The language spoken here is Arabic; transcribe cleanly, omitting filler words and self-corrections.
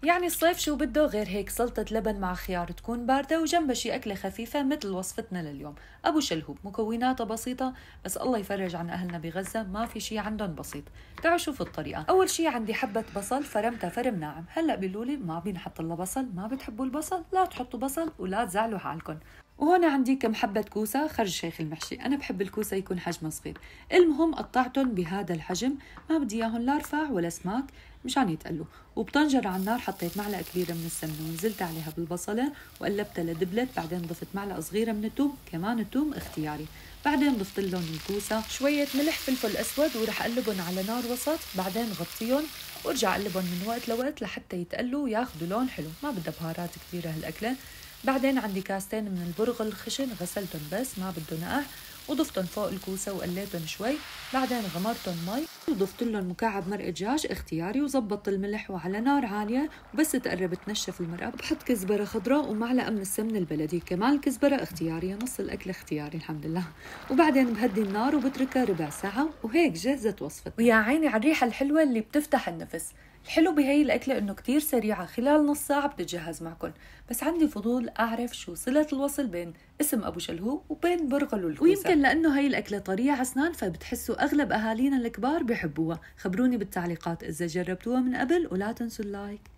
يعني الصيف شو بده غير هيك سلطة لبن مع خيار تكون باردة وجنبها شي أكلة خفيفة مثل وصفتنا لليوم. أبو شلهوب مكوناتها بسيطة بس الله يفرج عن أهلنا بغزة ما في شي عندهم بسيط. تعالوا شوفوا الطريقة. أول شي عندي حبة بصل فرمتها فرم ناعم. هلأ بيقولولي ما بينحط لها بصل، ما بتحبوا البصل لا تحطوا بصل ولا تزعلوا حالكم. وهون عندي كم حبة كوسة خرج شيخ المحشي، أنا بحب الكوسة يكون حجمها صغير. المهم قطعتهم بهذا الحجم، ما بدي إياهم لا رفاع ولا سماك مشان يتقلوا. وبطنجرة على النار حطيت معلقة كبيرة من السمنة ونزلت عليها بالبصلة وقلبتها لدبلت. بعدين ضفت معلقة صغيرة من الثوم، كمان الثوم اختياري. بعدين ضفت لهم الكوسة، شوية ملح فلفل أسود ورح أقلبهم على نار وسط. بعدين غطيهم وارجع اقلبهم من وقت لوقت لحتى يتقلوا وياخذوا لون حلو. ما بدها بهارات كثيرة هالأكلة. بعدين عندي كاستين من البرغل الخشن غسلتهم بس ما بدهم نقع وضفتهم فوق الكوسة وقليتهم شوي. بعدين غمرتهم مي وضفت لهم مكعب مرقة دجاج اختياري وزبطت الملح وعلى نار عالية. وبس تقرب تنشف المرقة بحط كزبرة خضراء ومعلقة من السمن البلدي، كمان الكزبرة اختيارية، نص الأكل اختياري الحمد لله. وبعدين بهدي النار وبتركها ربع ساعة وهيك جهزت وصفتي. ويا عيني على الريحة الحلوة اللي بتفتح النفس. الحلو بهي الأكلة إنه كتير سريعة، خلال نص ساعة بتتجهز معكم. بس عندي فضول أعرف شو صلة الوصل بين اسم أبو شلهوب وبين برغل والكوسة. ويمكن لأنه هي الأكلة طرية على أسنان فبتحسوا أغلب أهالينا الكبار بيحبوها. خبروني بالتعليقات إذا جربتوها من قبل ولا تنسوا اللايك.